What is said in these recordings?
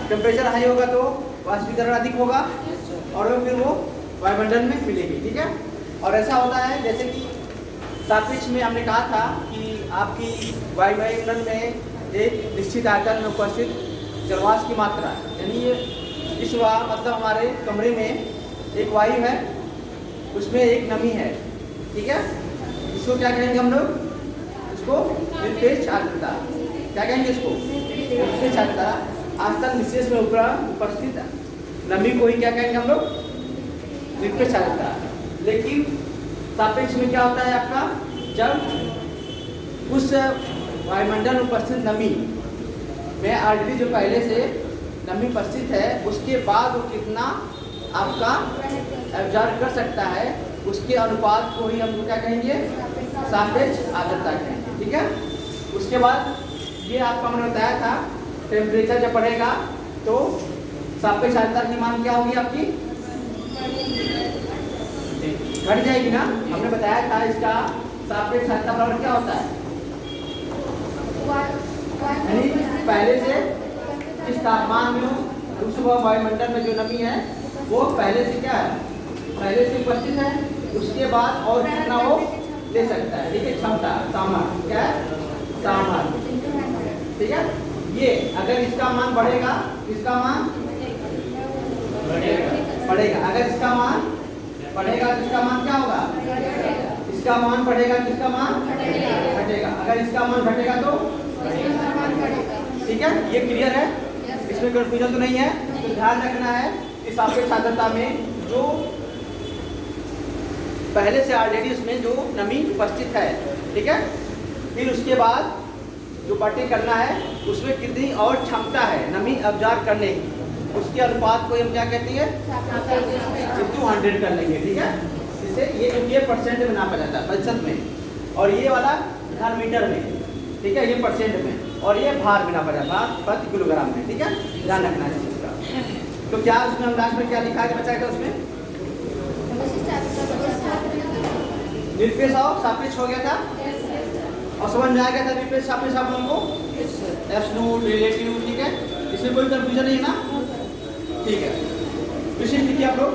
Temperature high होगा तो वाष्पीकरण अधिक होगा और फिर वो वायुमंडल में मिलेगी, ठीक है। और ऐसा होता है जैसे कि सापेक्ष में हमने कहा था कि आपकी वायुमंडल में एक निश्चित आयतन में उपस्थित जलवाष्प की मात्रा, यानी ये इस मतलब हमारे कमरे में एक वायु है, उसमें एक नमी है, ठीक है। इसको क्या कहेंगे हम लोग? इसको निरपेक्ष आर्द्रता। क्या कहेंगे इसको? निरपेक्ष आर्द्रता। आयतन विशेष में उपस्थित नमी को ही क्या कहेंगे हम लोग? निरपेक्ष आर्द्रता। लेकिन सापेक्ष में क्या होता है आपका, जब उस वायुमंडल में उपस्थित नमी में ऑलरेडी जो पहले से नमी उपस्थित है उसके बाद वो कितना आपका एब्जॉर्ब कर सकता है, उसके अनुपात को ही हम क्या कहेंगे? सापेक्ष आर्द्रता कहेंगे, ठीक है। उसके बाद ये आपको हमने बताया था टेम्परेचर जब बढ़ेगा तो सापेक्ष आर्द्रता की मान क्या होगी आपकी? घट जाएगी ना। हमने बताया था इसका सापेक्ष आर्द्रता बराबर क्या होता है, यानी पहले से इस तापमान में उस वायुमंडल में जो नमी है वो पहले से क्या है, पहले से उपस्थित है, उसके बाद और कितना वो ले सकता है, ठीक है। क्षमता, सामर्थ्य, क्या है? सामर्थ्य, ठीक है। ये अगर इसका मान बढ़ेगा, इसका मान बढ़ेगा, अगर इसका मान बढ़ेगा तो इसका मान क्या होगा? इसका मान बढ़ेगा तो इसका मान घटेगा, अगर इसका मान घटेगा तो, ठीक है। ये क्लियर है, इसमें कंफ्यूजन तो नहीं है। तो ध्यान रखना है कि सापेक्ष आर्द्रता में जो पहले से ऑलरेडी उसमें जो नमी उपस्थित है, ठीक है, फिर उसके बाद जो बटे करना है उसमें कितनी और क्षमता है नमी अब्जॉर्ब करने की, उसके अनुपात को हम क्या कहते हैं? 100 कर लेंगे, ठीक है। इससे ये परसेंट में नापा जाता है, प्रतिशत में, और ये वाला घन मीटर में, ठीक है, ये परसेंट में, और ये भार में नापा जाता है प्रति किलोग्राम में, ठीक है। ध्यान रखना है इस चीज का। तो क्या उसमें हम लास्ट में क्या लिखा है बचा था उसमें? निरपेक्ष और सापेक्ष हो गया था, और समझ में आ गया था निरपेक्ष सापेक्ष आप लोगों को, एब्सोल्यूट, रिलेटिव, ठीक है। इसमें कोई कंफ्यूजन नहीं है ना, ठीक है। क्वेश्चन लिखिए आप लोग।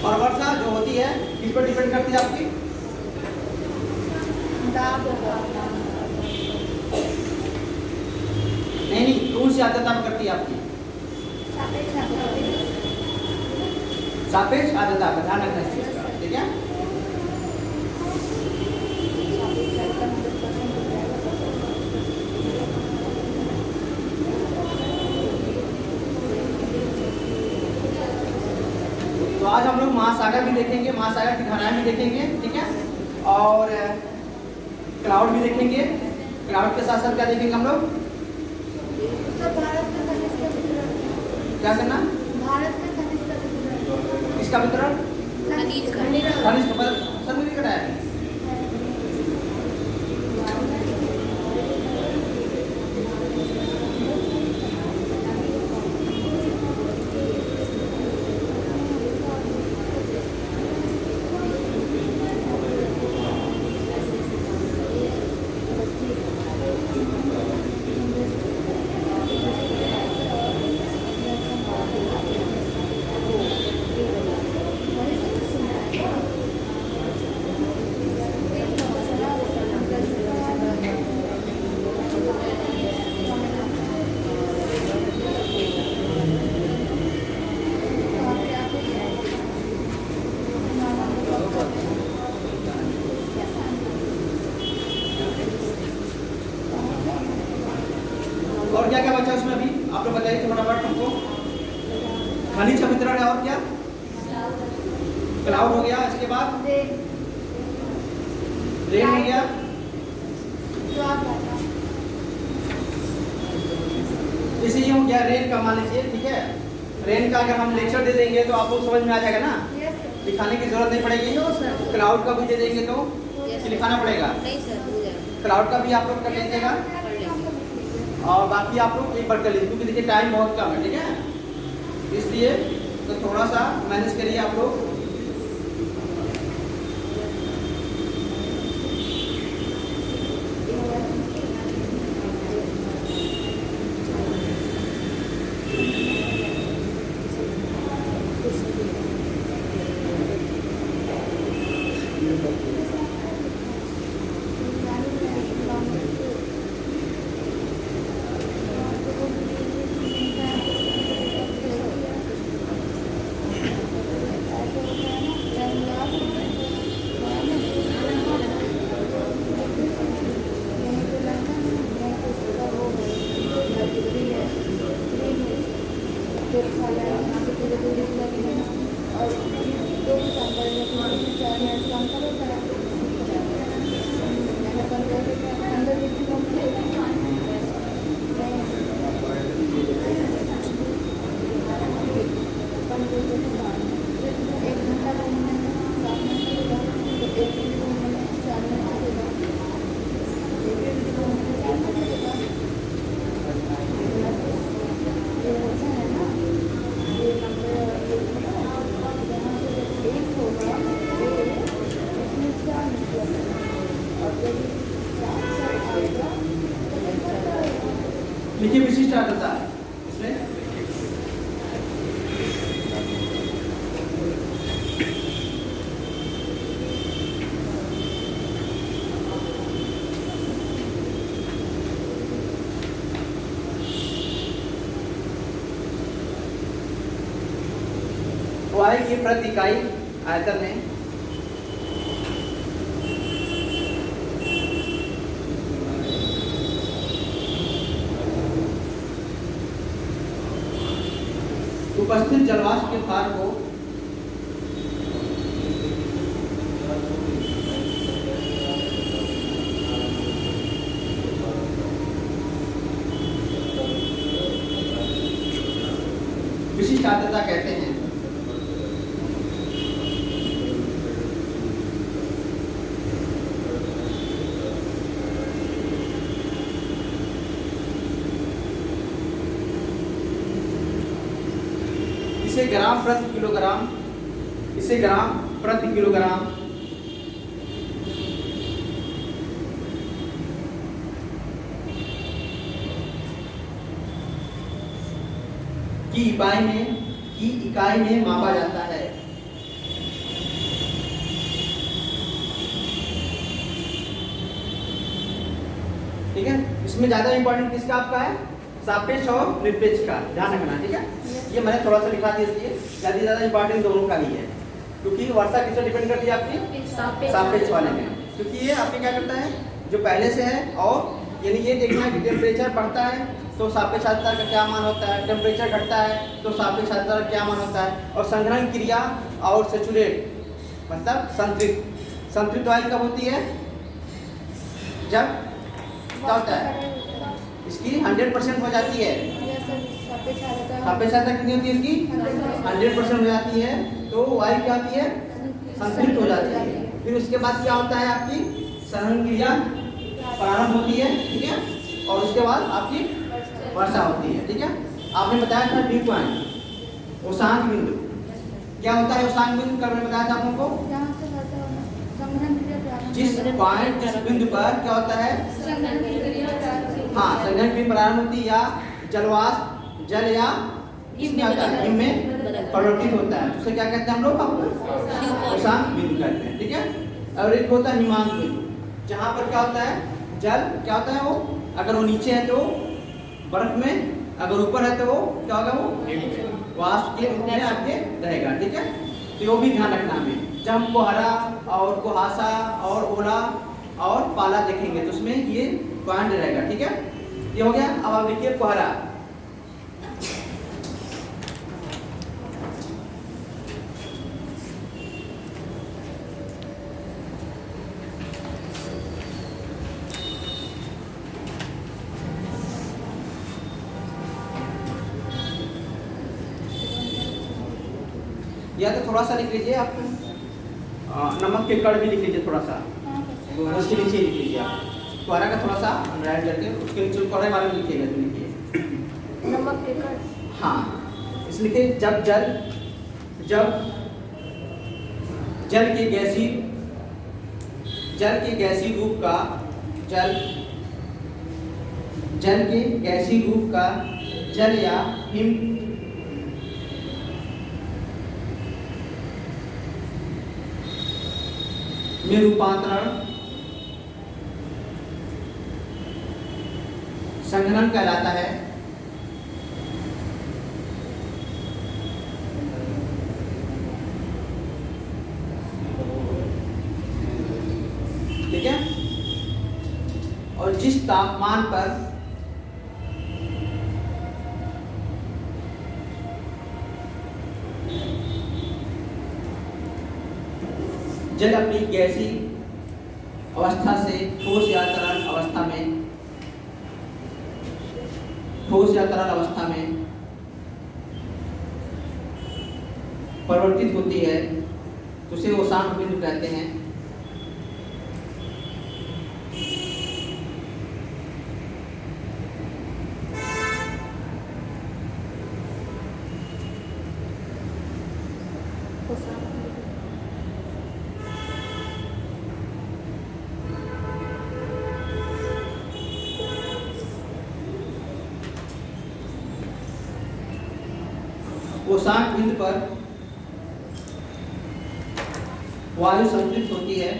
और वर्षा जो होती है किस पर डिपेंड करती है आपकी? नहीं, कौन सी आर्द्रता पर करती है आपकी? सापेक्ष आर्द्रता का ध्यान रखना है, ठीक है। तो आज हम लोग महासागर भी देखेंगे, महासागर की धाराएं भी देखेंगे, ठीक है, और क्लाउड भी देखेंगे। क्लाउड के साथ साथ क्या देखेंगे हम लोग? क्या करना? इसका वितरण, खनिज का सब मिल कराया है। और क्या क्या बचा उसमें अभी आप लोग बताइए फटाफट हमको। खनिज का वितरण है, और क्या? क्लाउड हो गया, इसके बाद रेन हो गया, जैसे ये हो गया रेन का मान लीजिए, ठीक है, रेन का अगर हम लेक्चर दे देंगे तो आप लोग समझ में आ जाएगा ना, यस सर। लिखाने की जरूरत नहीं पड़ेगी। No sir. क्लाउड का भी दे देंगे तो कि लिखाना पड़ेगा? नहीं सर, हो जाएगा। क्लाउड का भी आप लोग कर लीजिएगा कर लेंगे। और बाकी आप लोग एक बार कर लीजिए, क्योंकि देखिए टाइम बहुत कम है, ठीक है, इसलिए तो थोड़ा सा मैनेज करिए आप लोग। लिखिए विशिष्ट आर्द्रता इसमें तो आएगी प्रति इकाई आयतन में उपस्थित जलवाष्प के भार को विशिष्ट आर्द्रता कहते हैं। इसे ग्राम प्रति किलोग्राम, इसे ग्राम प्रति किलोग्राम की इकाई में मापा जाता है। ठीक है, इसमें ज्यादा इंपॉर्टेंट किसका आपका है? सापेक्ष और निरपेक्ष का ध्यान रखना, ठीक है। ये मैंने थोड़ा सा लिखा दिया, इसलिए ज्यादा इंपॉर्टेंट दोनों का ही है, क्योंकि वर्षा किस पर डिपेंड करती है आपकी? सापेक्ष वाले में, क्योंकि ये आपके क्या करता है जो पहले से है, और यानी ये देखना है कि टेम्परेचर बढ़ता है तो सापेक्ष आर्द्रता का क्या मान होता है, टेम्परेचर घटता है तो सापेक्ष आर्द्रता का क्या मान होता है, और संग्रहण क्रिया और सैचुरेट मतलब संतृप्त वायु कब होती है? जब क्या होता है इसकी 100% हो जाती है। सापेक्ष आर्द्रता कितनी होती है इसकी? 100% हो जाती है, तो वायु क्या होती है? संतृप्त हो जाती है। फिर उसके बाद क्या होता है आपकी संग्रहण क्रिया प्रारंभ होती है, ठीक है, और उसके बाद आपकी वर्षा होती है, ठीक है। आपने बताया था ड्यू पॉइंट उषांक बिंदु, क्या होता है उषांक बिंदु? कल मैंने बताया था आप लोगों को, जिस पॉइंट जिस बिंदु पर क्या होता है? हाँ, संग्रहण क्रिया प्रारंभ होती है, या जलवाष्प जल या हिम में परिवर्तित होता है, उसे क्या कहते हैं हम लोग? उषांक बिंदु कहते हैं, ठीक है। और एक होता है हिमांक बिंदु, जहाँ पर क्या होता है जल क्या होता है वो, अगर वो नीचे है तो बर्फ में, अगर ऊपर है तो वो क्या होगा? वो वाष्प के रूप में आपके रहेगा, ठीक है। तो वो भी ध्यान रखना हमें, जब हम कोहरा और कुहासा और ओला और पाला देखेंगे तो उसमें ये पॉइंट रहेगा, ठीक है। ये हो गया। अब आप लिखिए कोहरा। या तो थोड़ा सा लिख लीजिए आप, नमक के कण भी लिख लीजिए थोड़ा सा, उसके नीचे लिख लीजिए आप, क्वारा का थोड़ा सा अंडरलाइन करके उसके नीचे क्वारा के बारे में लिखिएगा, तो लिखिए नमक के कण। हाँ, इस लिखिए जब जल के गैसीय रूप का जल या हिम में रूपांतरण संघनन कहलाता है। ठीक है, और जिस तापमान पर जल अपनी गैसीय अवस्था से ठोस या तरल अवस्था में परिवर्तित होती है तो उसे ओसान बिंदु कहते हैं। ओसान बिंदु पर वायु संतृप्त होती है।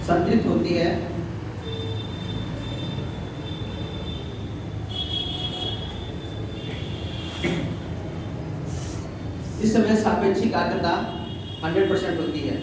संतृप्त होती है। इस समय सापेक्षिक आर्द्रता 100% होती है।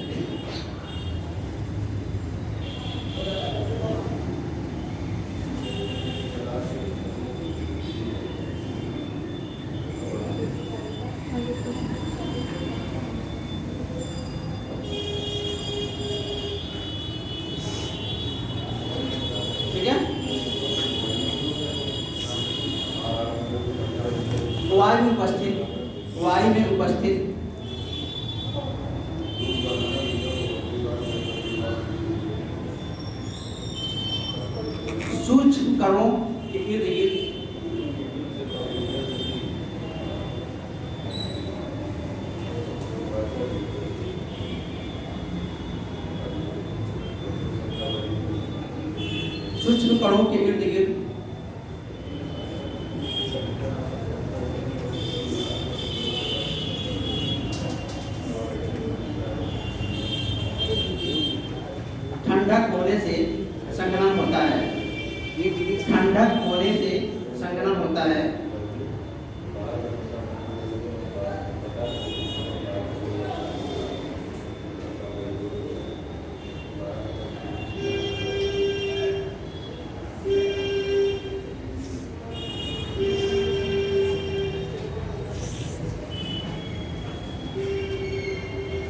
वायु में उपस्थित सूक्ष्म कणों के इर्द गिर्द ठंडक होने से संघनन होता है। ठंडक होने से संघनन होता है।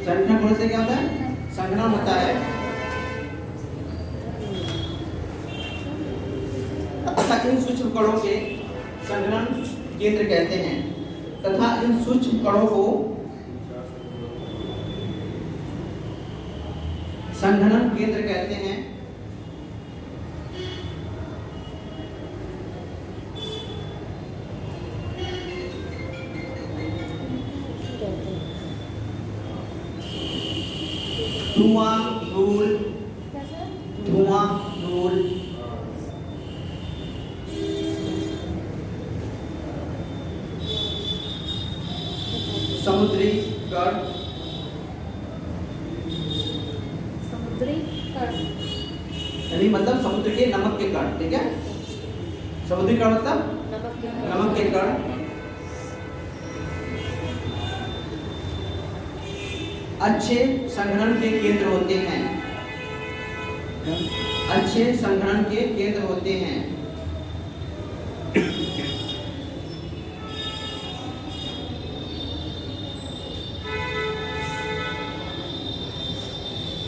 संघनन होने से क्या होता है? संघनन होता है। तथा इन सूक्ष्म कणों के संघनन केंद्र कहते हैं। तथा इन सूक्ष्म कणों को संघनन केंद्र कहते हैं। धुआं, धूल, समुद्री कण, यानी मतलब समुद्र के नमक के कण। ठीक है, समुद्री कण मतलब नमक के कण अच्छे संघनन के केंद्र होते हैं। अच्छे संघनन के केंद्र होते हैं।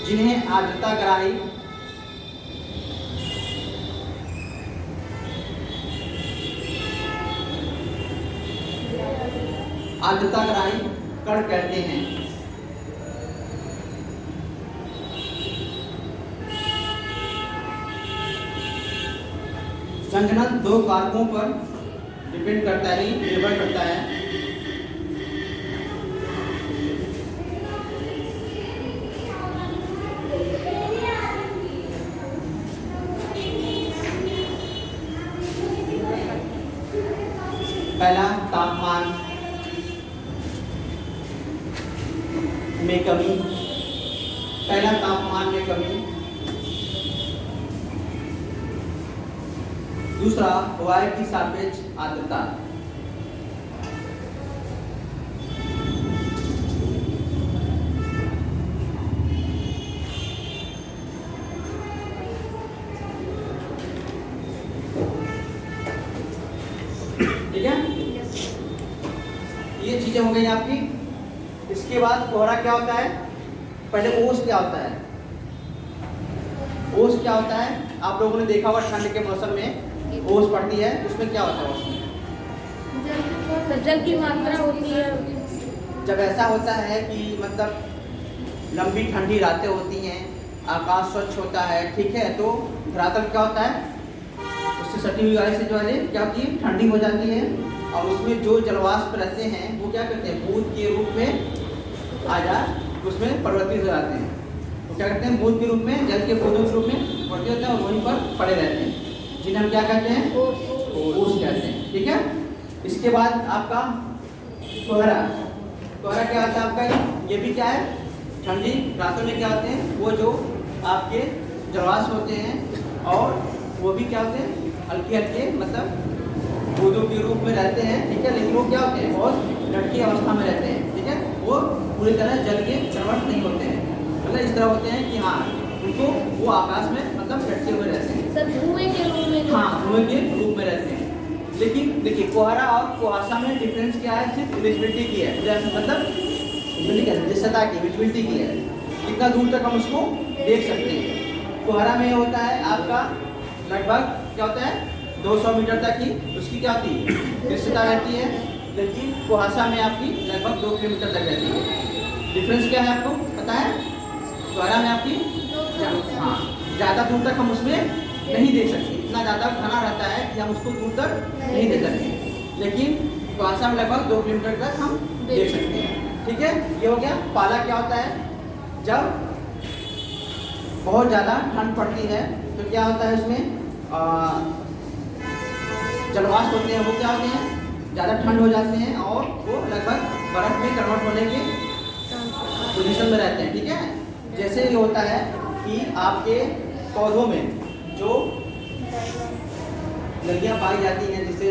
जिन्हें आर्द्रताग्राही आर्द्रता ग्राही कण कहते हैं। संघनन दो कारकों पर डिपेंड करता है, निर्भर करता है। पहला तापमान में कमी, पहला तापमान में कमी। दूसरा वायु की सापेक्ष आर्द्रता। ठीक है, ये चीजें हो गई आपकी। इसके बाद कोहरा क्या होता है, पहले ओस क्या होता है। ओस क्या होता है, आप लोगों ने देखा होगा ठंड के मौसम में ओस पड़ती है, उसमें क्या होता है, उसमें जल की मात्रा होती है। जब ऐसा होता है कि मतलब लंबी ठंडी रातें होती हैं, आकाश स्वच्छ होता है, ठीक है, तो धरातल क्या होता है, उससे सटी हुई वायु से जो है क्या होती है, ठंडी हो जाती है। और उसमें जो जलवाष्प रहते हैं वो क्या करते हैं, बूंद के रूप में आ जा उसमें परिवर्तित हो जाते हैं। तो क्या करते हैं, बूंद के रूप में, जल के बूंदों के रूप में परिवर्तित होते हैं और वहीं पर पड़े रहते हैं, जिन्हें हम क्या कहते हैं, ओस कहते हैं। ठीक है, इसके बाद आपका कोहरा। कोहरा क्या होता है आपका, ये भी क्या है, ठंडी रातों में क्या होते हैं, वो जो आपके जलवाष्प होते हैं और वो भी क्या होते हैं, हल्के हल्के मतलब बूंदों के रूप में रहते हैं। ठीक है, लेकिन वो क्या होते हैं, बहुत लटकी अवस्था में रहते हैं। ठीक है, वो पूरी तरह जल के कन्वर्ट नहीं होते हैं, मतलब इस तरह होते हैं कि हाँ उनको वो आकाश में मतलब लटके हुए रहते हैं, सर धुएं के रूप में। हाँ, धुएं के रूप में रहते हैं। लेकिन देखिए कोहरा और कुहासा में डिफरेंस क्या है, सिर्फ विजिबिलिटी की है, मतलब दृश्यता की, विजिबिलिटी की है, कितना दूर तक हम उसको देख सकते हैं। कोहरा में होता है आपका लगभग क्या होता है 200 मीटर तक ही उसकी क्या होती है, दृश्यता रहती है, लेकिन कुहासा में आपकी लगभग 2 किलोमीटर तक रहती है। डिफरेंस क्या है आपको पता है, कोहरा में आपकी हाँ ज़्यादा दूर तक हम उसमें नहीं देख सकते, इतना ज़्यादा घना रहता है कि हम उसको दूर तक नहीं देख सकते, लेकिन कुहासा में लगभग 2 किलोमीटर तक हम देख सकते हैं। ठीक है, ये हो गया। पाला क्या होता है, जब बहुत ज़्यादा ठंड पड़ती है तो क्या होता है, उसमें जलवाष्प होते हैं, वो क्या होते हैं, ज़्यादा ठंड हो जाते हैं और वो लगभग बर्फ़ में कन्वर्ट होने के पोजीशन में रहते हैं। ठीक है, जैसे ये होता है कि आपके पौधों में जो लड़ियाँ पाई जाती हैं, जिससे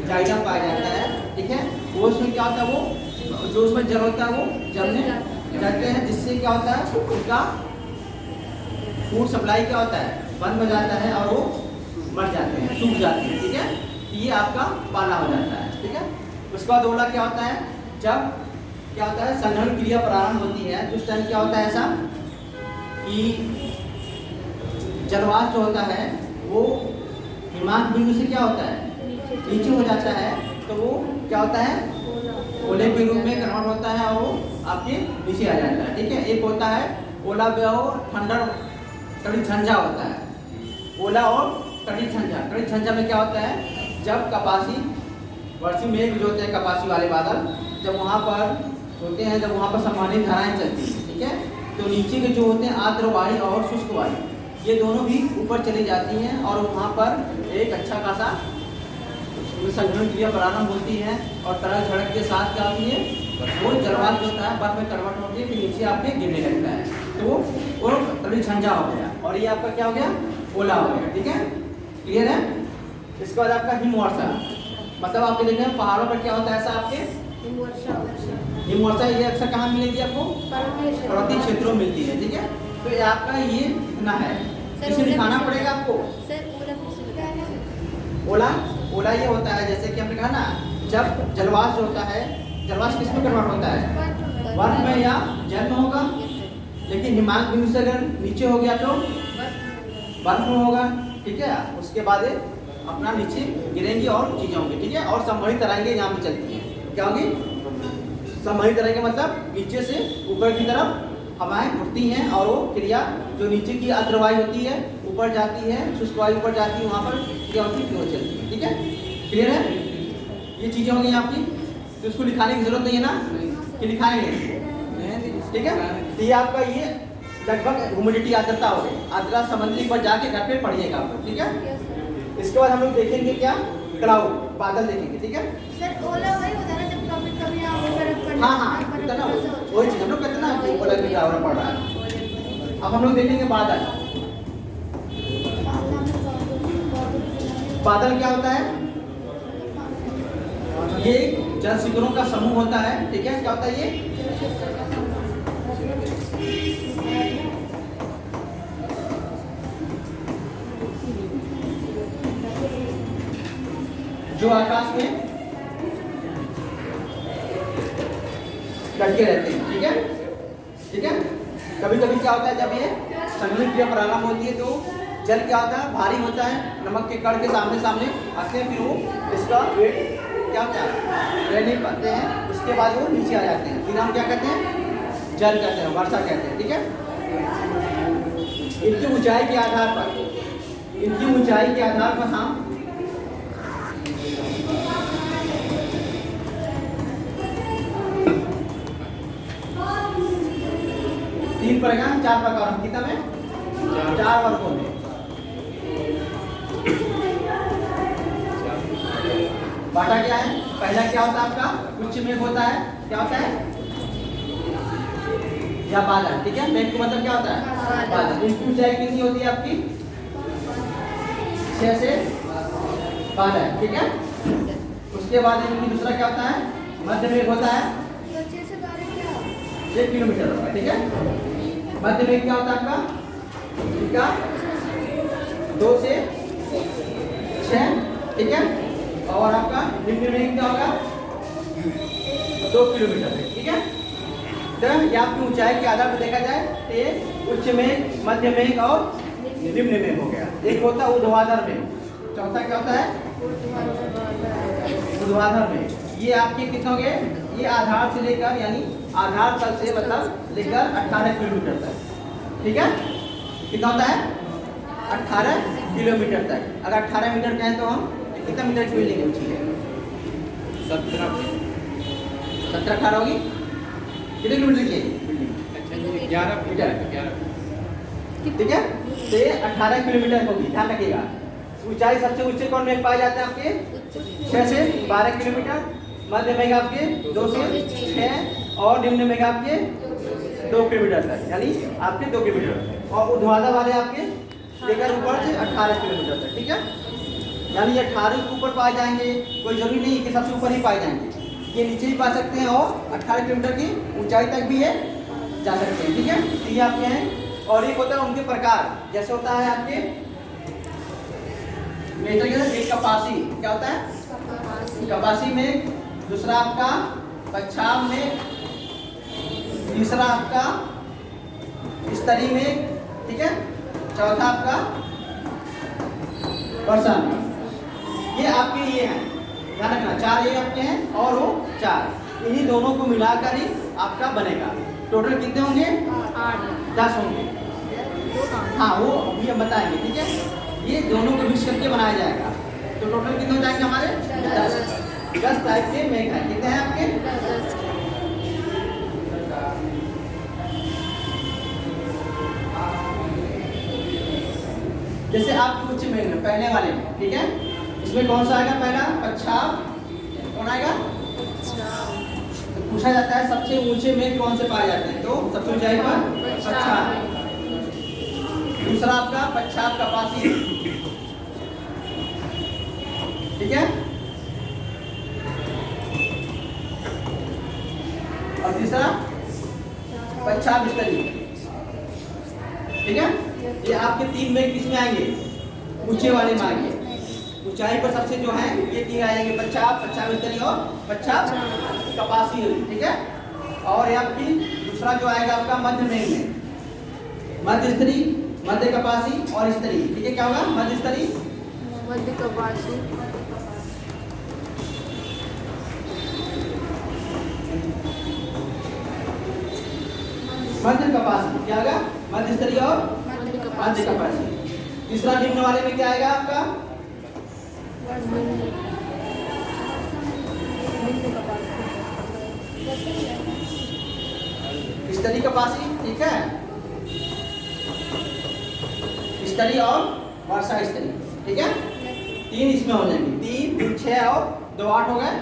जाइलम पाया जाता है, ठीक है, वो उसमें क्या होता है, वो जो उसमें जल होता है वो जलने जाते हैं, जिससे क्या होता है, उनका फूड सप्लाई क्या होता है, बंद हो जाता है और वो मर जाते हैं, सूख जाते हैं। ठीक है, ये आपका पाला हो जाता है। ठीक है, उसके बाद ओला क्या होता है, जब क्या होता है, संघनन क्रिया प्रारंभ होती है तो उस टाइम क्या होता है ऐसा कि जलवाष्प जो होता है वो हिमांक बिंदु से क्या होता है, नीचे हो जाता है, तो वो क्या होता है, ओले के रूप में कन्वर्ट होता है और वो आपके नीचे आ जाता है। ठीक है, एक होता है ओला और ठंडर कड़ी झंझा होता है, ओला और कड़ी झंझा। कड़ी झंझा में क्या होता है, जब कपासी वर्षी मेघ जो होते हैं, कपासी वाले बादल जब वहाँ पर होते हैं, जब वहाँ पर संभावित धाराएं चलती हैं, ठीक है, तो नीचे के जो होते हैं आर्द्र वायु और शुष्क वायु, ये दोनों भी ऊपर चली जाती हैं और वहाँ पर एक अच्छा खासा संघनन क्रिया प्रारंभ होती है और तरल झड़क के साथ क्या होती है, वो जलवाष्प होता है बर्फ में कन्वर्ट होती है, फिर नीचे आपके गिरने लगता है, तो वो कड़ी झंझा हो गया और ये आपका क्या हो गया, ओला हो गया। ठीक है, क्लियर है। इसके बाद आपका हिमवर्षा, मतलब आपके देखें पहाड़ों पर क्या होता है ऐसा, आपके हिमवर्षा ये अक्सर कहाँ मिलेगी आपको, पर्वतीय क्षेत्रों में मिलती है। ठीक है, तो ये आपका ये इतना है, इसे दिखाना पड़ेगा आपको। ओला, ओला ये होता है जैसे कि हमने कहा ना, जब जलवाष्प होता है, जलवाष्प किस में कन्वर्ट होता है, बर्फ में या जल में होगा, लेकिन हिमांक बिंदु से अगर नीचे हो गया तो बर्फ में होगा। ठीक है, उसके बाद अपना नीचे गिरेंगी और चीजें होंगी। ठीक है, और संभवित तरंगें यहाँ पे चलती हैं, क्या होगी, संवहित तरंगे मतलब नीचे से ऊपर की तरफ हवाएं उठती हैं और वो क्रिया जो नीचे की आर्द्र वायु होती है ऊपर जाती है, शुष्क वायु ऊपर जाती है, वहाँ पर क्या होती है, फ्लो चलती है। ठीक है, क्लियर है? ये चीज़ें होंगी आपकी, तो इसको लिखाने की जरूरत नहीं है ना कि लिखाएंगे। ठीक है, तो ये आपका ये लगभग ह्यूमिडिटी आर्द्रता हो गई। आर्द्रता संबंधी पर जाके घर पे पढ़िएगा आप, ठीक है। इसके बाद हम लोग देखेंगे क्या, क्लाउड, बादल देखेंगे। ठीक है सर, ओला वही होता है ना जब कभी कभी यहाँ बर्फ पड़ती है। हाँ, इतना वही चीज हम लोग कहते हैं ना कि ऊपर भी टावर पड़ रहा है। अब हम लोग देखेंगे बादल। बादल क्या होता है? ये जल शिखरों का समूह होता है। ठीक है, क्या होता है ये? जो आकाश में लटके रहते हैं। ठीक है, ठीक है। कभी कभी क्या होता है, जब ये संघनित क्रिया प्रारंभ होती है तो जल क्या होता है, भारी होता है, नमक के कण के सामने सामने आते हैं, फिर वो इसका वेट क्या होता है, रह नहीं पाते हैं, उसके बाद वो नीचे आ जाते हैं, फिर हम क्या कहते हैं, जल कहते हैं, वर्षा कहते हैं। ठीक है, इनकी ऊंचाई के आधार पर, इनकी ऊंचाई के आधार पर हम तीन प्रकार, चार प्रकार, कितना में, चार वर्गों में। बाटा क्या है? पहला क्या होता है आपका, उच्च मेघ होता है। क्या होता है? या बादल। ठीक है, मेघ का मतलब क्या होता है, बादल। इनकी ऊंचाई कितनी होती है आपकी, 6 से 12। ठीक है, उसके बाद इनकी दूसरा क्या होता है, मध्य मेघ होता है, 1 किलोमीटर होता है। ठीक है, मध्य मेघ क्या होता है आपका, इनका 2 से 6। ठीक है, और आपका निम्न मेघ क्या होगा, 2 किलोमीटर। ठीक है, तो ये आपकी ऊंचाई के आधार पर देखा जाए तो ये उच्च मेघ, मध्य मेघ और निम्न मेघ हो गया। एक होता है ऊर्ध्वाधर मेघ, चौथा क्या होता है, ऊर्ध्वाधर मेघ। ये आपके कितने हो गए, ये आधार से लेकर यानी आधार तल से मतलब लेकर 18 किलोमीटर तक। ठीक है, कितना होता है, 18 किलोमीटर तक। अगर 18 मीटर कहें तो हम कितना मीटर की लेंगे ऊंची है, 17 18 होगी, कितने किलोमीटर की, 11 मीटर। ठीक है, तो ये 18 किलोमीटर होगी, ध्यान रखिएगा। ऊंचाई सबसे ऊंचे कौन मेघ पाए जाते हैं आपके, 6 से 12 किलोमीटर, मध्य मेघ आपके 2 से 6 और निम्न मेघ आपके 2 किलोमीटर तक, यानी आपके 2 किलोमीटर, और ऊर्ध्वाधर वाले आपके लेकर ऊपर से 18 किलोमीटर तक। ठीक है, यानी ये 18 के ऊपर पाए जाएंगे, कोई जरूरी नहीं कि सबसे ऊपर ही पाए जाएंगे, ये नीचे ही पा सकते हैं और 18 किलोमीटर की ऊंचाई तक भी ये जा सकते हैं। ठीक है, तो ये आपके हैं। और एक होता है उनके प्रकार, जैसे होता है आपके मेजर के एक कपासी, क्या होता है, कपासी में, दूसरा आपका पच्छाव में, तीसरा आपका स्तरी में। ठीक है, चौथा आपका वर्षा में। ये आपके ये हैं, ध्यान रखना, 4 ये आपके हैं और वो 4, इन्हीं दोनों को मिलाकर ही आपका बनेगा। टोटल कितने होंगे, 10 होंगे। हाँ, वो अभी हम बताएंगे। ठीक है, ये दोनों को मिक्स करके बनाया जाएगा, तो टोटल कितने हो जाएंगे हमारे, 10 टाइप के मेघ हैं। कितने हैं आपके, 10। जैसे आप उच्च मेघ में पहले वाले में, ठीक है, इसमें कौन सा आएगा, पहला पच्छाव, कौन आएगा, तो पूछा जाता है सबसे ऊंचे मेघ कौन से पाए जाते हैं, तो सबसे ऊंचाई पर पच्छाव। दूसरा आपका पच्छाव कपासी। ठीक है, और तीसरा पच्छाव स्तरी। ठीक है, ये आपके 3 मेघ किसमें आएंगे, ऊंचे वाले में आएंगे। ऊंचाई पर सबसे जो है ये 3 आएंगे, पच्छाव, पच्छाव स्तरी और पच्छाव कपासी। ठीक है, और ये आपकी दूसरा जो आएगा आपका मध्य मेघ में, मध्य स्तरी, मध्य कपासी और स्तरी। ठीक है, क्या होगा, मध्य स्तरी, मध्य कपासी, मध्य कपासी क्या होगा? मध्य स्तरीय और मध्य कपासी। तीसरा निम्न वाले में क्या आएगा आपका? स्तरीय कपासी, ठीक है, स्तरीय और वर्षा स्तरीय, ठीक है। 3 इसमें हो जाएंगे, 3 फिर 6 और 2 8 हो गए।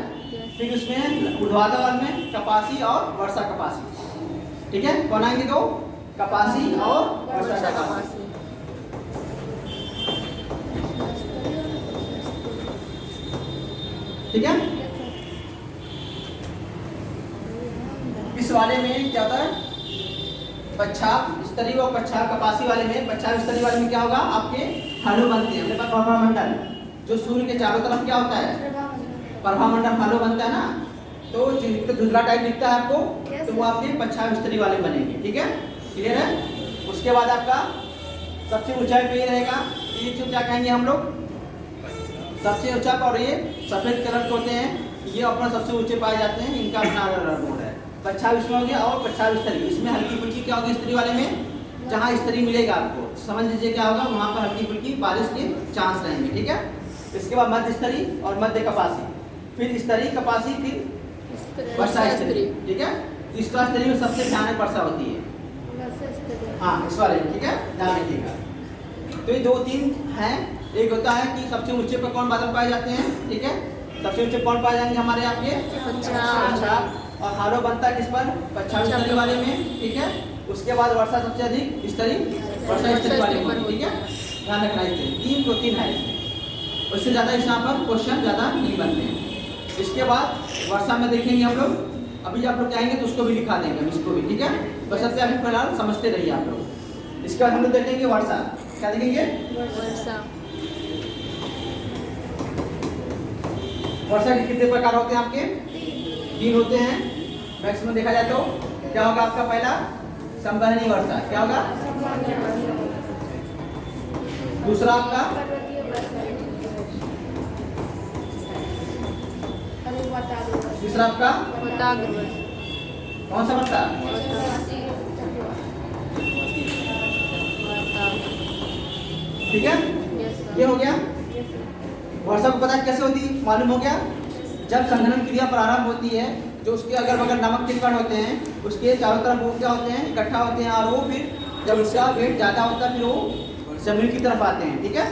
फिर उसमें ऊर्ध्वाधर में कपासी और वर्षा कपासी, ठीक है। कौन आएंगे? 2 कपासी और वर्षा कपासी, ठीक है। इस वाले में क्या होता है? पच्छाप स्तरीय और पच्छाप कपासी वाले में, पच्छाप स्तरीय वाले में क्या होगा? आपके हालो बनते हैं। अपने पास प्रभामंडल जो सूर्य के चारों तरफ क्या होता है? प्रभामंडल हालो बनता है ना, तो जो धुंधला टाइप दिखता है आपको, तो वो आपके पच्छाप स्तरीय वाले बनेंगे, ठीक है। क्लियर है? उसके बाद आपका सबसे ऊंचाई पे ये रहेगा, ये जो क्या कहेंगे हम लोग, सबसे ऊंचा। और ये सफेद कलर के होते हैं, ये अपना सबसे ऊंचे पाए जाते हैं, इनका अपना अलग मोड है। पच्छाप इसमें हो गया और पच्छाप स्तरीय। इसमें हल्की फुल्की क्या होगी स्तरीय वाले में? जहाँ स्तरीय मिलेगा आपको समझ लीजिए क्या होगा, वहाँ पर हल्की फुल्की बारिश के चांस रहेंगे, ठीक है। इसके बाद मध्य स्तरीय और मध्य कपासी, फिर स्तरीय कपासी, फिर वर्षा स्तरीय, ठीक है। तीसरा स्तरीय में सबसे भयानक वर्षा होती है, हाँ इस वाले, ठीक है, ध्यान रखिएगा। तो ये 2-3 हैं। एक होता है कि सबसे ऊंचे पर कौन बादल पाए जाते हैं, ठीक है। सबसे ऊंचे कौन पाए जाएंगे हमारे आपके? पच्छाप। और हालो बनता है किस पर? पच्छाप स्तरीय वाले में, ठीक है। उसके बाद वर्षा सबसे अधिक स्तरीय वर्षा स्तरीय वाले में, ठीक है, ध्यान रखना है। 3 प्रोटीन है इसमें, उससे ज़्यादा इस यहाँ पर क्वेश्चन ज़्यादा नहीं बनते हैं। इसके बाद वर्षा में देखेंगे हम लोग, अभी आप लोग जाएंगे तो उसको भी लिखा देंगे हम, इसको भी, ठीक है। बस सबसे अभी फिलहाल समझते रहिए आप लोग। इसके बाद हम लोग देखेंगे वर्षा, क्या देखेंगे? वर्षा के कितने प्रकार होते हैं आपके? 3 होते हैं मैक्सिमम देखा जाए तो। क्या होगा आपका? पहला संवहनी वर्षा, क्या होगा? दूसरा आपका तीसरा आपका कौन सा वर्षा? ठीक है, ये हो गया। वर्षा को पता कैसे होती है? मालूम हो गया, जब संघनन क्रिया प्रारंभ होती है, जो उसके अगल बगल नमक के कण होते हैं, उसके चारों तरफ वो क्या होते हैं? इकट्ठा होते हैं, और वो फिर जब उसका वेट ज़्यादा होता है फिर वो जमीन की तरफ आते हैं, ठीक है।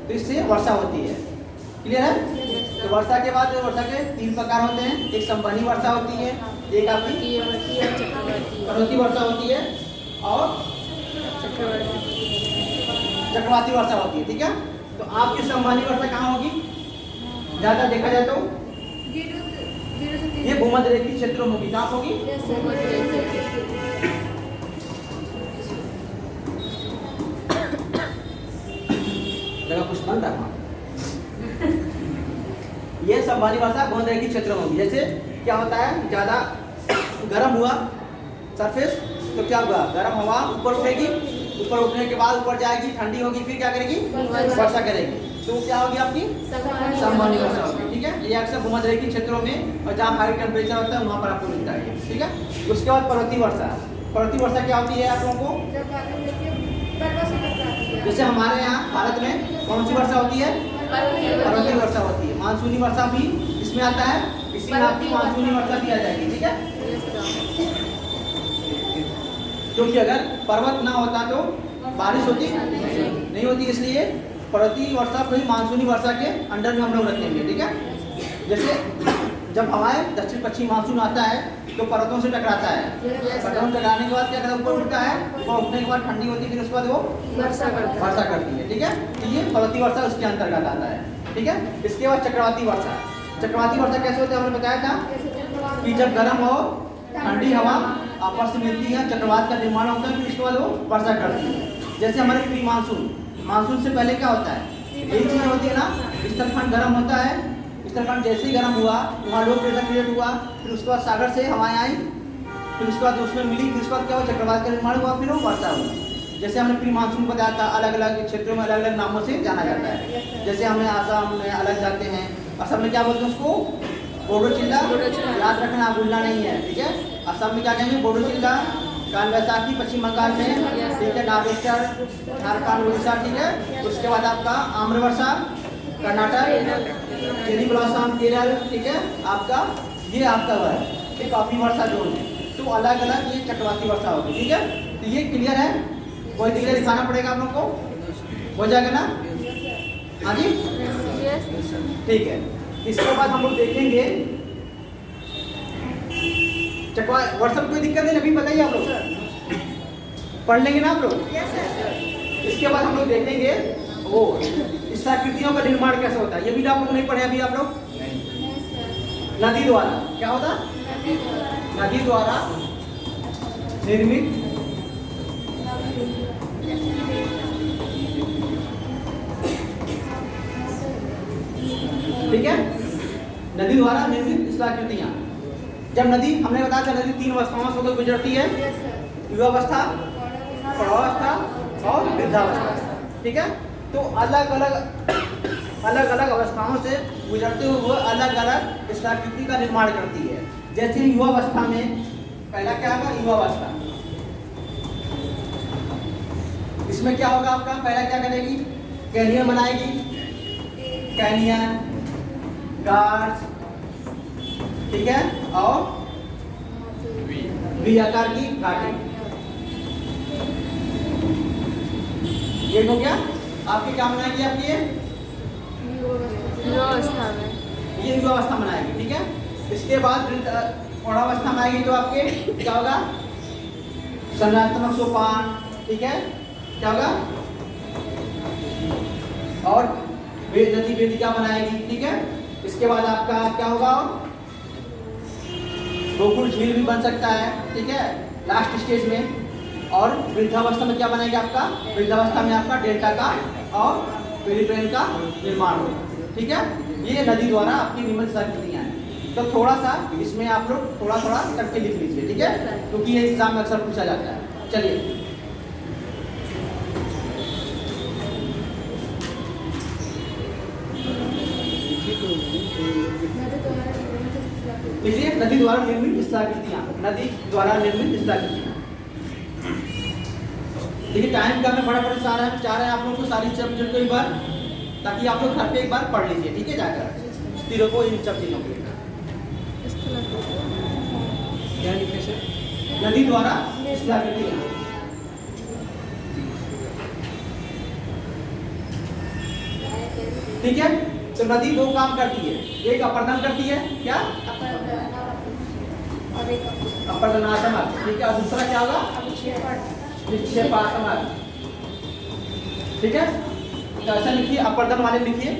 तो इससे वर्षा होती है। क्लियर है? तो वर्षा के बाद वर्षा के 3 प्रकार होते हैं। एक संवहनी वर्षा होती है, एक आपकी पर्वतीय वर्षा होती है, और चक्रवाती वर्षा होती है, ठीक है। तो आपकी संवहनी वर्षा कहाँ होगी? ज़्यादा देखा जाए तो ये भूमध्य रेखीय क्षेत्रों में होगी। कहाँ होगी? जगह कुछ बन रहा ये संवहनी वर्षा भूमध्य रेखीय क्षेत्रों में होगी। जैसे क्या होता है, ज़्यादा गर्म हुआ सरफेस, तो क्या हुआ? गर्म हवा ऊपर उठेगी, ऊपर उठने के बाद ऊपर जाएगी, ठंडी होगी, फिर क्या करेगी? वर्षा करेगी। तो क्या होगी आपकी? संवहनी वर्षा होगी, ठीक है। ये अक्सर भूमध्य रेखीय क्षेत्रों में और जहाँ हाई टेम्परेचर होता है वहाँ पर आपको मिलता है, ठीक है। उसके बाद पर्वतीय वर्षा। पर्वतीय वर्षा क्या होती है आप लोगों को? जैसे हमारे यहाँ भारत में कौन सी वर्षा होती है? पर्वतीय वर्षा होती है। मानसूनी वर्षा भी इसमें आता है, इसमें आपकी मानसूनी वर्षा भी आ जाएगी, ठीक है। क्योंकि अगर पर्वत ना होता तो बारिश होती नहीं होती, इसलिए पर्वतीय वर्षा को ही मानसूनी वर्षा के अंडर में हम लोग रखेंगे, ठीक है। जैसे जब हवाएं दक्षिण पश्चिम मानसून आता है तो पर्वतों से टकराता है, पर्वतों से टकराने के बाद क्या करता है? ऊपर उठता है, ऊपर उठने के बाद ठंडी होती है, फिर उसके बाद वो वर्षा करती है, ठीक है। तो ये पर्वतीय वर्षा उसके अंतर्गत आता है, ठीक है। इसके बाद चक्रवाती वर्षा। चक्रवाती वर्षा कैसे होती है? हमने बताया था कि जब गर्म और ठंडी हवा आपस में मिलती है, चक्रवात का निर्माण होता है, फिर उसके बाद वो वर्षा करती है। जैसे हमारे प्री मानसून, मानसून से पहले क्या होता है? यही चीज़ होती है ना, स्थलखंड गर्म होता है, स्थलखंड जैसे ही गर्म हुआ वहाँ लो प्रेशर क्रिएट हुआ, फिर उसके बाद सागर से हवाएं आई, फिर उसके बाद उसमें मिली, फिर उसके बाद क्या हुआ? चक्रवात का निर्माण हुआ, फिर वो वर्षा हुई। जैसे हमने प्री मानसून बताया था, अलग अलग क्षेत्रों में अलग अलग नामों से जाना जाता है। जैसे हमें आसाम में अलग जाते हैं, असम में क्या बोलते हैं उसको? बोडोचिल्ला, याद रखना, भूलना नहीं है, ठीक है। असम में क्या कहेंगे, बोडोचिल्ला, कान बैसाखी पश्चिम बंगाल में, ठीक है, नागेश्वर झारखंड उड़ीसा, ठीक है। उसके बाद आपका आम्रवर्षा कर्नाटक, चेरी ब्लॉसम केरल, ठीक है। आपका ये आपका है ये काफी वर्षा जोन है, तो अलग अलग ये चक्रवाती वर्षा होगी, ठीक है। तो ये क्लियर है, कोई दिक्कत दिखाना पड़ेगा आप लोग को, हो जाएगा ना? हाँ जी, ठीक है। इसके बाद हम लोग देखेंगे चक्रवा वर्षा में कोई दिक्कत नहीं, अभी बताइए आप लोग पढ़ लेंगे ना आप लोग? इसके बाद हम लोग देखेंगे वो स्थाकृतियों का निर्माण कैसे होता है, ये भी आप लोग नहीं पढ़े अभी आप लोग? नदी द्वारा क्या होता है? नदी द्वारा निर्मित ठीक है, नदी द्वारा निर्मित स्थलाकृतियां। जब नदी, हमने बताया था नदी 3 अवस्थाओं से होकर गुजरती है, युवावस्था, प्रौढ़ावस्था और वृद्धावस्था, ठीक है। तो अलग अलग अवस्थाओं से गुजरते हुए अलग अलग स्थलाकृति का निर्माण करती है। जैसे युवावस्था में पहला क्या होगा, युवावस्था, इसमें क्या होगा आपका, पहला क्या करेगी, कैनियन बनाएगी, कैनियन, गार्स, ठीक है, और वी आकार की घाटी। ये हो गया आपकी, क्या बनाएगी आपकी, युवावस्था में, ये युवावस्था बनाएगी, ठीक है। इसके बाद प्रौढ़ावस्था में आएगी तो आपके क्या होगा, संरचनात्मक सोपान, ठीक है, क्या होगा, और नदी वेदिका बनाएगी, ठीक है। इसके बाद आपका क्या होगा, गोकुल झील भी बन सकता है, ठीक है, लास्ट स्टेज में। और वृद्धावस्था में क्या बनेगा आपका, वृद्धावस्था में आपका डेल्टा का और पेरिप्लेन का निर्माण होगा, ठीक है। ये नदी द्वारा आपकी निर्मित स्थलाकृतियां हैं। तो थोड़ा सा इसमें आप लोग थोड़ा थोड़ा करके लिख लीजिए, ठीक है, क्योंकि ये एग्जाम में अक्सर पूछा जाता है। चलिए देखिए, नदी द्वारा निर्मित स्थलाकृतियां, नदी द्वारा निर्मित स्थलाकृतियां। देखिए टाइम का मैं फटाफट चाह रहे हैं आप लोगों को सारी चीजों को एक बार, ताकि आप लोग घर पे एक बार पढ़ लीजिए, ठीक है, जाकर स्थिरों को, इन सब चीजों को क्या लिखे से, नदी द्वारा स्थलाकृतियां, ठीक है। तो नदी दो काम करती है, एक अपर्दन करती है, क्या, अपर्दनात्मक, ठीक है, और दूसरा क्या होगा, विक्षेपात्मक, ठीक है। तो ऐसा लिखिए, अपर्दन वाले लिखिए,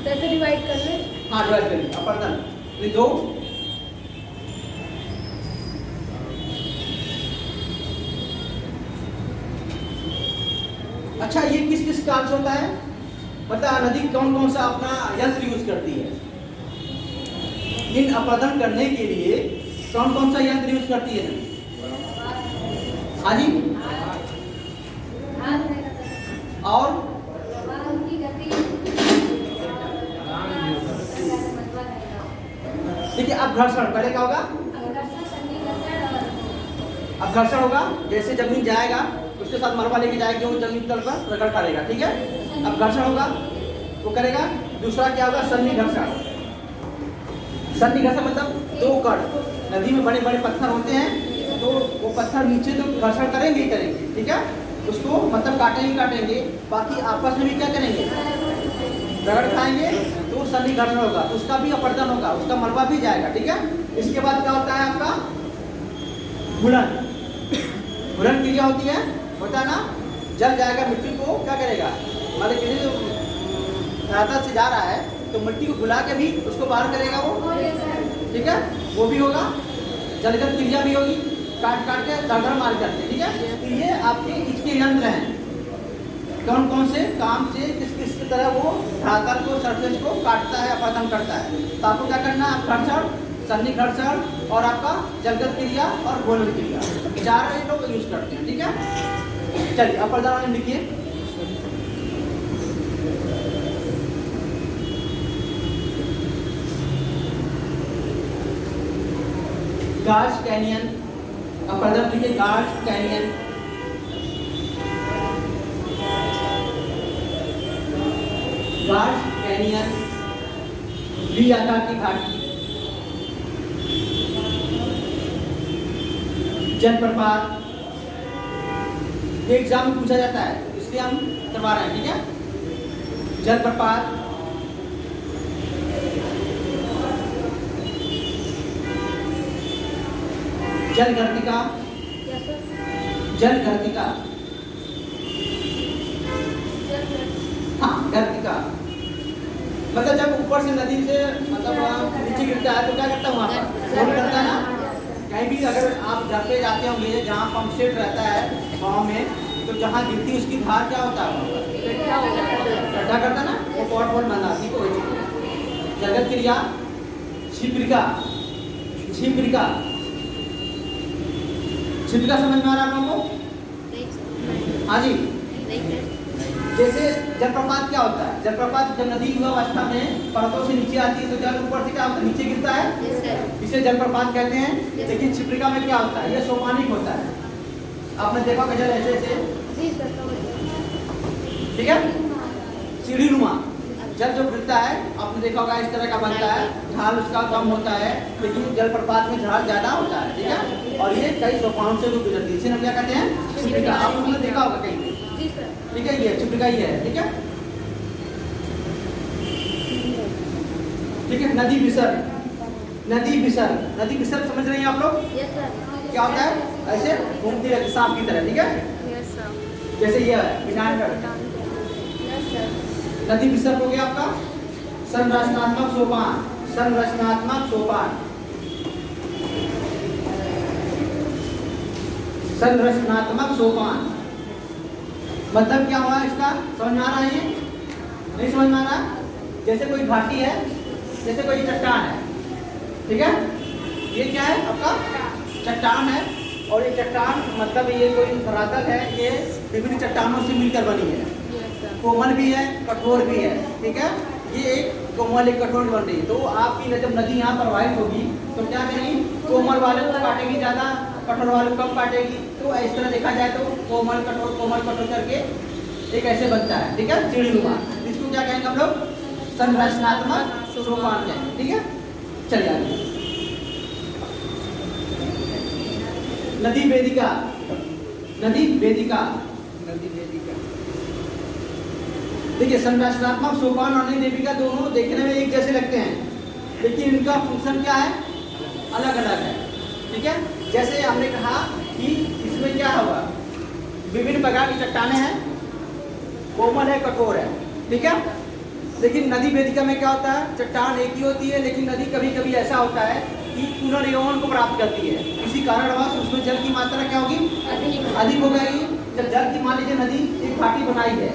कैसे डिवाइड कर ले, हाँ डिवाइड करिए, अपर्दन ये दो, अच्छा ये किस किस काम से होता है, बता, नदी कौन कौन सा अपना यंत्र यूज करती है, इन अपर्दन करने के लिए कौन कौन सा यंत्र यूज करती है नदी? हाँ जी, और देखिए अब घर्षण, पहले क्या होगा, अब घर्षण होगा, जैसे जमीन जाएगा उसके साथ मरवा लेके जाएगी, वो जमीन तल पर रगड़ करेगा, ठीक है। अब घर्षण होगा वो करेगा। दूसरा क्या होगा, सन्नी घर्षण, सन्नी घर्षण मतलब दो कण, नदी में बड़े बड़े पत्थर होते हैं, तो वो पत्थर नीचे तो घर्षण करेंगे ही करेंगे, ठीक है, उसको मतलब काटेंगे, बाकी आपस में भी क्या करेंगे, रगड़ खाएंगे, तो सन्नी घर्षण होगा, उसका भी अपर्दन होगा, उसका मलबा भी जाएगा, ठीक है। इसके बाद क्या होता है आपका, घुलन, घुलन क्रिया होती है, होता है ना, जल जाएगा, मिट्टी को क्या करेगा, मतलब किसी धरातल से जा रहा है तो मिट्टी को घुला के भी उसको बाहर करेगा वो, ठीक है, वो भी होगा। जलगत क्रिया भी होगी, काट के धड़ मार करते, ठीक है। तो ये आपके इसके यंत्र हैं, कौन कौन से काम से किस किस की तरह वो धरातल को, सरफेस को काटता है, अपरदन करता है। तो आपको क्या करना है, घर्षण, सन्नी घर्षण और आपका जलगत क्रिया और घोलन क्रिया, चार लोग यूज करते हैं, ठीक है। चलिए अपरदन वाले लिखिए, गार्ज कैनियन, अब प्रथम लिखिए gorge canyon, gorge canyon, V आकार की घाटी, जलप्रपात। ये एग्जाम में पूछा जाता है इसलिए हम करवा रहे हैं, ठीक है। जलप्रपात, जल गर्तिका, क्या सर? जल गर्तिका, हाँ गर्तिका, मतलब जब ऊपर से नदी से मतलब नीचे गिरता है तो क्या करता है वहाँ पर फ्लो करता है ना। कहीं भी अगर आप घर पे जाते होंगे जहाँ पंप सेट रहता है गाँव में, तो जहाँ गिरती है उसकी धार क्या होता है वहाँ पर गड्ढा करता ना, वो पॉट वॉट बनाती को जगत क्रिया, छिप्रिका, छिप्रिका, छिप्रिका समझ में आ रहा है आप लोगों को? हाँ जी। जैसे जलप्रपात क्या होता है? जलप्रपात जब नदी युवा अवस्था में पर्वतों से नीचे आती है तो जल ऊपर से क्या होता है, नीचे गिरता है, इसे जलप्रपात कहते हैं। लेकिन छिप्रिका में क्या होता है, यह सोपानिक होता है। आपने देखा होगा जल ऐसे ऐसे, ठीक है, सीढ़ी नुमा जल जो गिरता है आपने देखा होगा इस तरह का बनता है, ढाल उसका कम होता है, लेकिन जलप्रपात में ढाल ज्यादा होता है, ठीक है। और ये कई सोपानों से भी गुजरती है, इसे हम क्या कहते हैं, छिप्रिका। आप लोगों ने देखा होगा कहीं, ठीक है, ये छिप्रिका ही है, ठीक है, ठीक है। नदी विसर्ग, नदी विसर्ग, नदी विसर्ग समझ रहे हैं आप लोग? क्या होता है, ऐसे घूमती रहती सांप की तरह, ठीक है, जैसे ये है नदी विसर्ग हो गया आपका। संरचनात्मक सोपान, संरचनात्मक सोपान, संरचनात्मक सोपान मतलब क्या हुआ इसका, समझ में आ रहा है? ये नहीं समझ में आ रहा? जैसे कोई घाटी है, जैसे कोई चट्टान है, ठीक है, ये क्या है आपका चट्टान है, और ये चट्टान मतलब ये कोई धरातल है, ये विभिन्न चट्टानों से मिलकर बनी है, कोमल भी है कठोर भी है, ठीक है। ये एक कोमल एक कठोर बन रही है, तो आपकी जब नदी यहाँ प्रवाहित होगी तो क्या करेगी, कोमल वाले को काटेगी ज़्यादा, कठोर वाले को कम काटेगी। तो इस तरह देखा जाए तो कोमल कठोर करके एक ऐसे बनता है, ठीक है, सीढ़ीनुमा। इसको क्या कहेंगे हम लोग, संरचनात्मक सोपान कहेंगे, ठीक है। चलिए आगे, नदी वेदिका, नदी वेदिका, नदी वेदिका। देखिए संरचनात्मक सोपान और नदी वेदिका दोनों देखने में एक जैसे लगते हैं, लेकिन इनका फंक्शन क्या है, अलग अलग है, ठीक है। जैसे हमने कहा कि इसमें क्या होगा, विभिन्न प्रकार की चट्टानें हैं, कोमल है कठोर है, ठीक है। लेकिन नदी वेदिका में क्या होता है, चट्टान एक ही होती है, लेकिन नदी कभी कभी ऐसा होता है कि पुनर्यौवन को प्राप्त करती है, किसी कारणवश उसमें जल की मात्रा क्या होगी, अधिक हो गई। जब जल की मान लीजिए नदी एक घाटी बनाई है,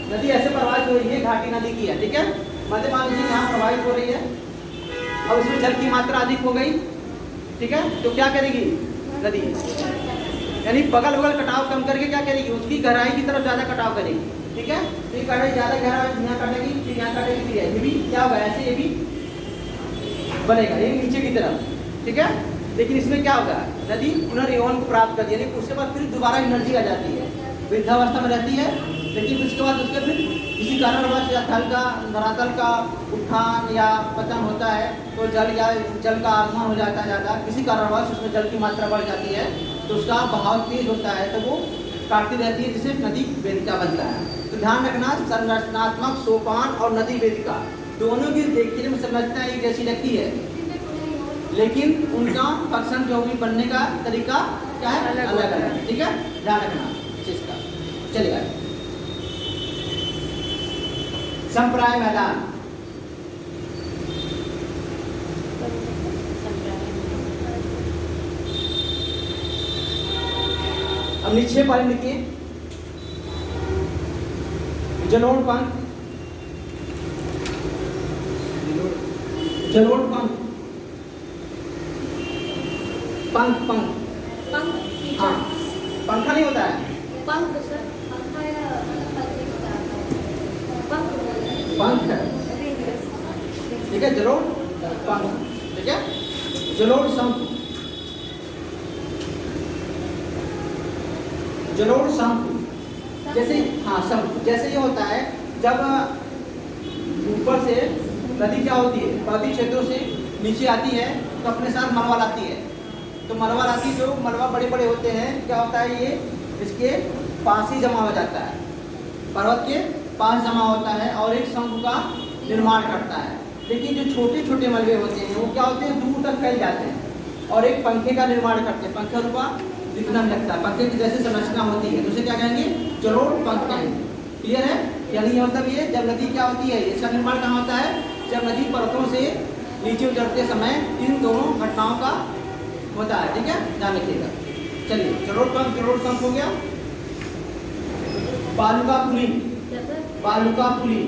नदी ऐसे प्रवाहित हो रही है, घाटी नदी की है, ठीक है, मध्य मान लीजिए यहाँ प्रवाहित हो रही है, अब इसमें जल की मात्रा अधिक हो गई, ठीक है, तो क्या करेगी नदी, यानी बगल बगल कटाव कम करके क्या करेगी, उसकी गहराई की तरफ ज़्यादा कटाव करेगी, ठीक है। तो ये कटाई ज़्यादा गहरा यहाँ काटेगी, फिर यहाँ काटेगी, फिर ये भी क्या होगा, ऐसे ये भी बनेगा, ये नीचे की तरफ, ठीक है। लेकिन इसमें क्या होगा, नदी पुनर्यौवन को प्राप्त करती है, लेकिन उसके बाद फिर दोबारा एनर्जी आ जाती है, वृद्धावस्था में रहती है, लेकिन उसके बाद उसके फिर किसी कारणवश या धरातल का उत्थान या पतन होता है, तो जल का आगमन हो जाता है ज़्यादा, किसी कारणवश उसमें जल की मात्रा बढ़ जाती है, तो उसका बहाव तेज होता है, तो वो काटती रहती है, जिससे नदी वेदिका बनता है। तो ध्यान रखना, संरचनात्मक सोपान और नदी वेदिका दोनों की देखने में संरचना एक जैसी लगती है, लेकिन उनका फंक्शन जो भी बनने का तरीका क्या है, अलग अलग, ठीक है, ध्यान रखना चीज का। चलिए संप्राय मैदान, अब निक्षेप वाले लिखिए, जलोढ़ पंख, जलोढ़ पंख, पंख पंख, हाँ पंखा नहीं होता है, पंख है, ठीक है, जलोढ़ पंख, ठीक है, जलोढ़ शंख, जलोढ़ शंकु। जैसे हाँ शंकु, जैसे ये होता है जब ऊपर से नदी क्या होती है पर्वतीय क्षेत्रों से नीचे आती है तो अपने साथ मलबा लाती है। तो मलबा लाती जो मलबा बड़े बड़े होते हैं, क्या होता है ये इसके पास ही जमा हो जाता है, पर्वत के पास जमा होता है और एक शंकु का निर्माण करता है। लेकिन जो छोटे छोटे मलबे होते हैं वो क्या होते हैं दूर तक फैल जाते हैं और एक पंखे का निर्माण करते हैं। पंखा रूपा दिखना लगता है, पंखे की जैसे संरचना होती है तो उसे क्या कहेंगे जलोढ़ पंख कहेंगे। क्लियर है? यानी ये मतलब ये जब नदी क्या होती है इसका निर्माण कहाँ होता है, जब नदी पर्वतों से नीचे उतरते समय इन दोनों घटनाओं का होता है। ठीक है, ध्यान रखिएगा। चलिए जलोढ़ पंख जलोढ़ शंख हो गया। बालुका पुलिंग, बालुका पुलिंग,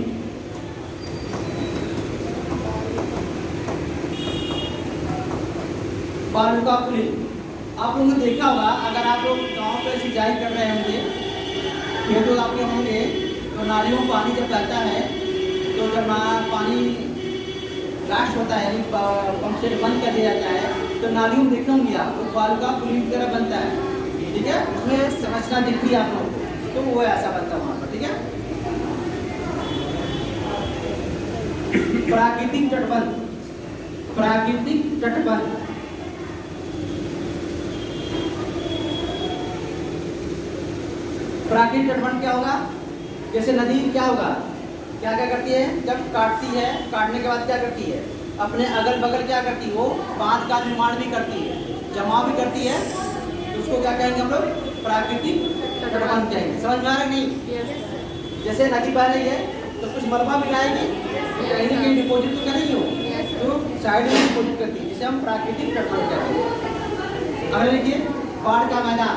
बालुका पुलिंग। आप लोगों ने देखा होगा अगर आप लोग गाँव पे सिंचाई कर रहे होंगे, ये तो आपके होंगे तो नालियों में पानी जब जाता है तो जब पानी लास्ट होता है यानी पंप से बंद कर दिया जाता है तो नालियों में देखे होंगे आप तो बालुका पुलिंग की तरह बनता है। ठीक है, उसमें संरचना दिखती है आप लोगों को, तो वो ऐसा बनता है वहाँ पर। ठीक है, प्राकृतिक तटबंध, प्राकृतिक तटबंध, प्राकृतिक तटबंध क्या होगा, जैसे नदी क्या होगा क्या क्या करती है जब काटती है, काटने के बाद क्या करती है अपने अगल बगल क्या करती है वो बांध का निर्माण भी करती है, जमाव भी करती है, तो उसको क्या कहेंगे हम लोग प्राकृतिक तटबंध कहेंगे। समझ में आ रहा है नहीं? जैसे नदी बह रही है तो कुछ मलबा मिलाएगी तो कहीं ना कहीं डिपोजिट तो करेंगे हो तो साइड में डिपोजिट करती है, जिसे हम प्राकृतिक तटबंध कहते हैं। अगले देखिए बाढ़ का मैदान,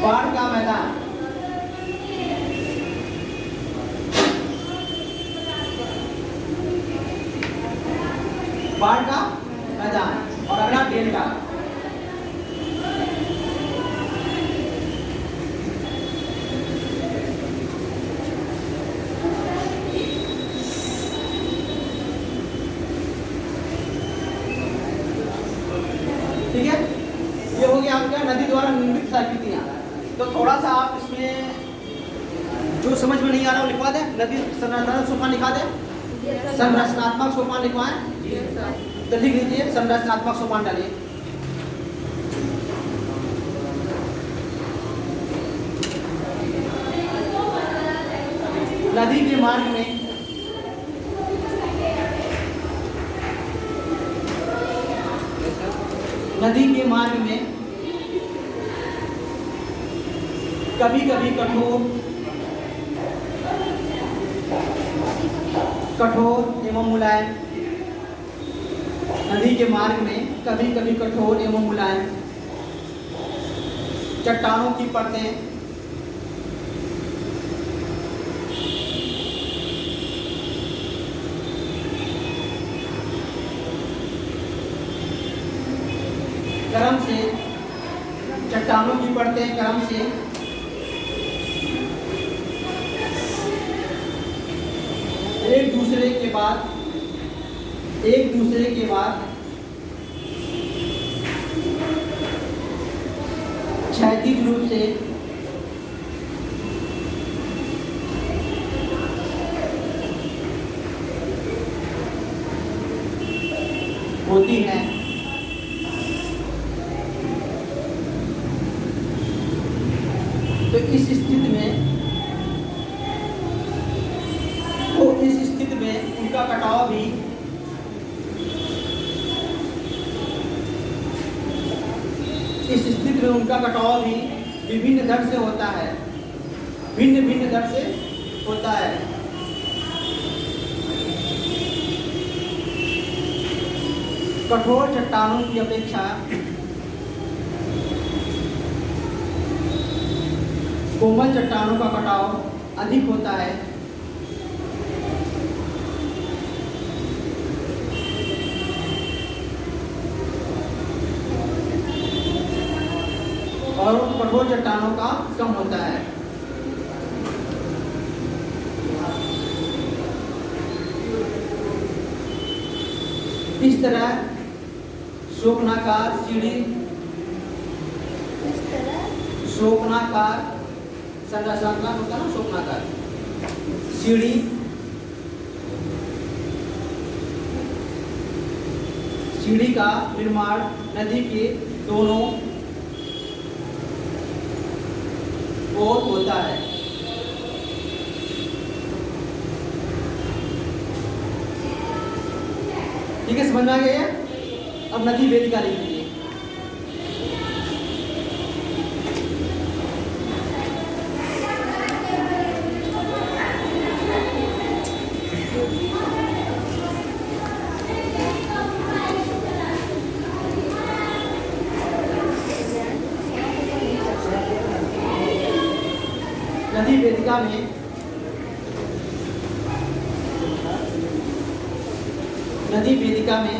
बाढ़ का मैदान, बाढ़ का मैदान। और अगला डेल्टा, ठीक है, ये हो गया आपका नदी द्वारा निर्मित आकृतियां। तो थोड़ा सा आप इसमें जो समझ में नहीं आ रहा वो लिखवा दें, नदी संरचनात्मक सोपान लिखा दें, संरचनात्मक सोपान लिखवाएं तो लिख लीजिए संरचनात्मक सोपान डालिए। नदी के मार्ग में नदी के मार्ग में कभी कभी कठोर एवं मुलायम, नदी के मार्ग में कभी कभी कठोर एवं मुलायम चट्टानों की परतें क्रम से, चट्टानों की परतें क्रम से एक दूसरे के बाद क्षैतिज रूप से होती हैं। तो इस स्थिति में उनका कटाव भी विभिन्न दर से होता है, भिन्न दर से होता है। कठोर चट्टानों की अपेक्षा कोमल चट्टानों का कटाव अधिक होता है। और कठोर चट्टानों का कम होता है। इस तरह शोकनाकार संरचना होता है ना, शोकनाकार सीढ़ी का निर्माण नदी के दोनों ओर होता है। ठीक है, समझ में आ गया है? अब नदी वेदिका लिख लीजिए। नदी वेदिका में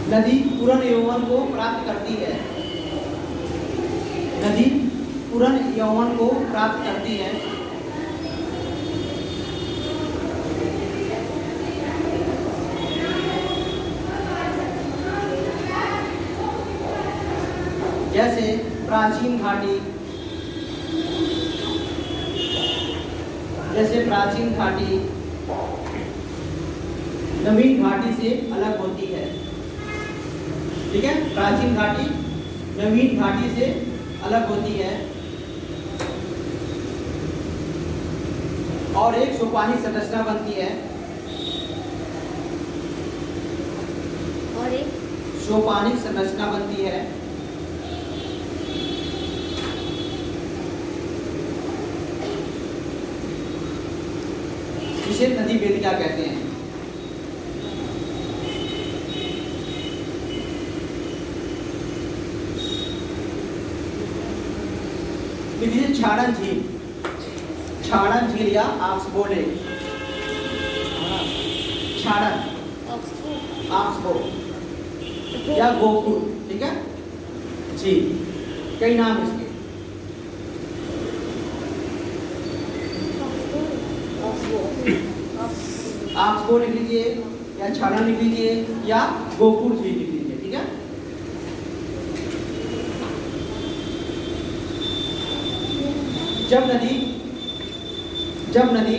नदी पूर्ण यौवन को प्राप्त करती है। नदी पूर्ण यौवन को प्राप्त करती है। जैसे प्राचीन घाटी नवीन घाटी से अलग होती है। ठीक है, प्राचीन घाटी नवीन घाटी से अलग होती है और एक सोपानी संरचना बनती है। सोपानी संरचना बनती है जिसे नदी वेदिका कहते हैं। देखिए छाड़न झील या ऑक्सबो लेक, ऑक्सबो या गोकुल, ठीक है झील, कई नाम इसके। ऑक्सबो लिख लीजिए या छाड़न लिख लीजिए या गोकुल झील लिख लीजिए। ठीक है, जब नदी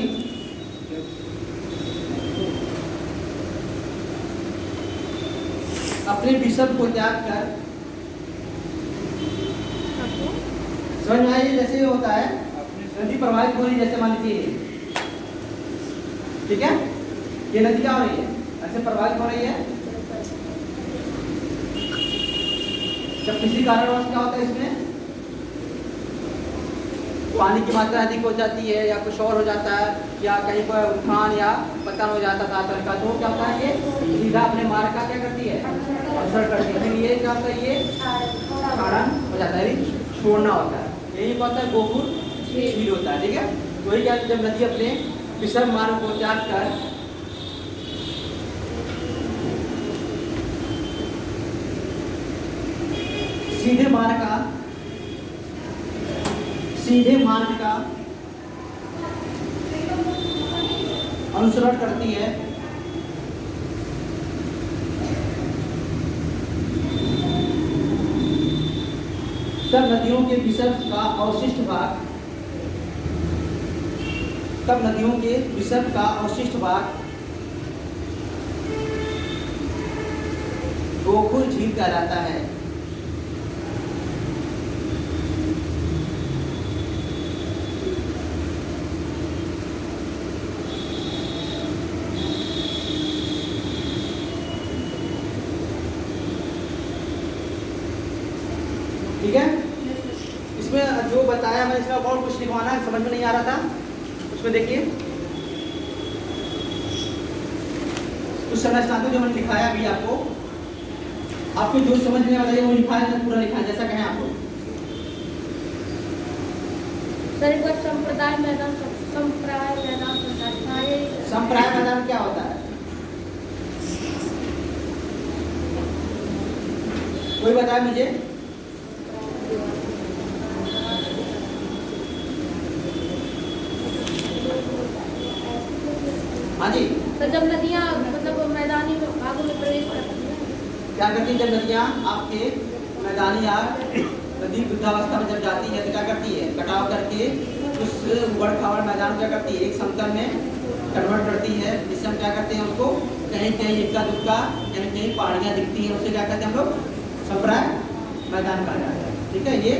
अपने विषम को त्याग कर, समझ में आइए, जैसे होता है नदी प्रवाहित हो रही है, जैसे मान लीजिए, ठीक है, ये नदी क्या हो रही है, ऐसे प्रवाहित हो रही है। जब किसी कारणवश क्या होता है, इसमें पानी की मात्रा अधिक हो जाती है या कुछ और हो जाता है या कहीं पर उफान या पतन हो जाता था तरह का, तो क्या होता है, ये सीधा अपने मार्ग का क्या करती है, अवसर करती है। ये क्या होता है, ये कारण हो जाता है, छोड़ना होता है। यही होता है गोकुल झील होता है। ठीक है, वही क्या, जब नदी अपने विषम मार्ग को त्याग कर सीधे मार्ग का अनुसरण करती है, तब नदियों के विसर्ग का अवशिष्ट भाग गोकुल झील कहलाता है। ठीक है, इसमें जो बताया मैं, इसमें और कुछ लिखवाना है, समझ में नहीं आ रहा था, उसमें देखिए कुछ संरचना जो मैंने लिखाया अभी आपको जो समझ में आ रहा है वो लिखा है, पूरा लिखा है, जैसा कहें आपको। संप्राय मैदान क्या होता है, कोई बताए मुझे। हाँ जी, तो जब नदियाँ मतलब मैदानी भागों में प्रवेश करती हैं, क्या करती है जब नदियाँ आपके मैदानी या नदी वृद्धावस्था में जब जाती है तो क्या करती है, कटाव करके उस उबड़ खाबड़ मैदान को क्या करती है, एक समतल में कन्वर्ट करती है, जिससे हम क्या करते हैं उसको कहीं कहीं इक्का दुक्का यानी कहीं पहाड़ियाँ दिखती हैं, उससे क्या करते हैं हम लोग संप्राय मैदान कहा जाता है। ठीक है, ये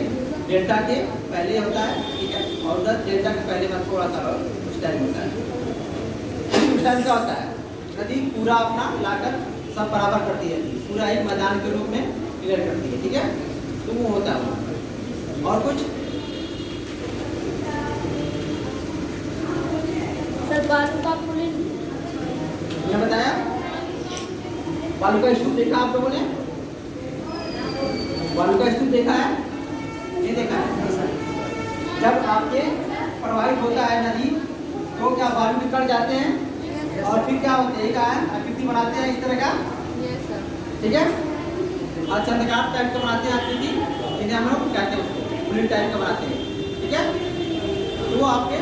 डेल्टा के पहले होता है। ठीक है, और उधर डेल्टा के पहले में थोड़ा सा उस टाइम होता है। उस टाइम क्या होता है, नदी पूरा अपना लाकर सब बराबर करती है, पूरा एक मैदान के रूप में क्लियर करती है। ठीक है, तो वो होता है। और कुछ सर बालू का पुलिंग मैंने बताया, बालू का स्तूप देखा आप लोगों ने, बालू का स्तूप देखा है, नहीं देखा है? जब आपके प्रवाहित होता है नदी तो क्या बालू निकल जाते हैं और फिर क्या होते हैं, आकृति बनाते हैं इस तरह का। ठीक है, और चंद्रकार टाइप का बनाते हैं आकृति, जिन्हें हम लोग कहते हैं उसको पुलिंग टाइप का बनाते हैं। ठीक है, तो वो आपके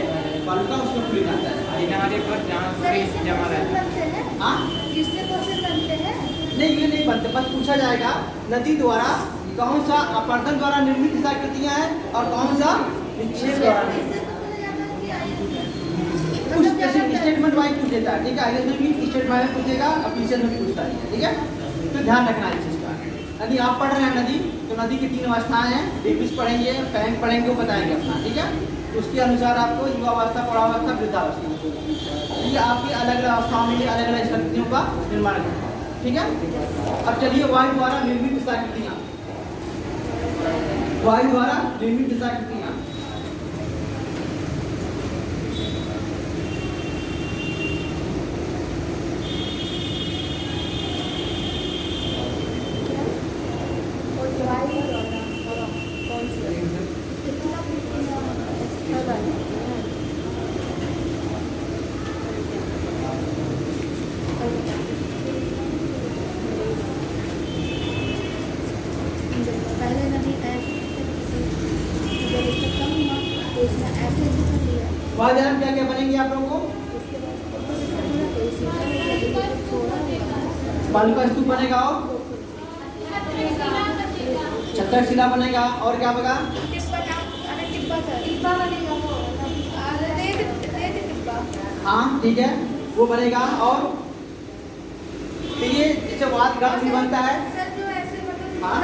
बालू का उसमें पुलिंग आता है। जमा रहता है। हाँ, किससे कौन बनते हैं? नहीं ये नहीं बनते, बस पूछा जाएगा नदी द्वारा कौन सा अपर्दन द्वारा निर्मित हिस्साकृतियाँ हैं और कौन सा निक्षेप द्वारा निर्मित। कुछ स्टेटमेंट वाइज पूछ देता है। ठीक है, इसमें भी स्टेटमेंट पूछेगा, अपीछे में भी पूछता है। ठीक है, तो ध्यान रखना है इस चीज़ का। यदि आप पढ़ रहे हैं नदी, तो नदी की 3 अवस्थाएं हैं, बेबिस पढ़ेंगे, पैंक पढ़ेंगे, वो बताएंगे अपना। ठीक है, तो उसके अनुसार आपको युवावस्था, पौरावस्था, वृद्धावस्था, ये आपकी अलग अलग अवस्थाओं में अलग अलग शक्तियों का निर्माण करता है। ठीक है, अब चलिए वायु द्वारा निर्मित हिस्साकृतियाँ, वायु द्वारा निर्मित हिस्साकृतियाँ। पहले नदी ऐसे जब इसका कम हुआ तो इसने ऐसे कर लिया, वायु द्वारा क्या क्या बनेंगे आप लोगों को, उसके बाद छोड़ा बालू का स्तूप बनेगा और छत्तर शिला बनेगा, और क्या बनेगा, टिब्बा बनेगा वो टिब्बा। हाँ ठीक है, वो बनेगा। और फिर ये जैसे वात ग्रंथ भी बनता है। सर जो ऐसे मतलब हाँ?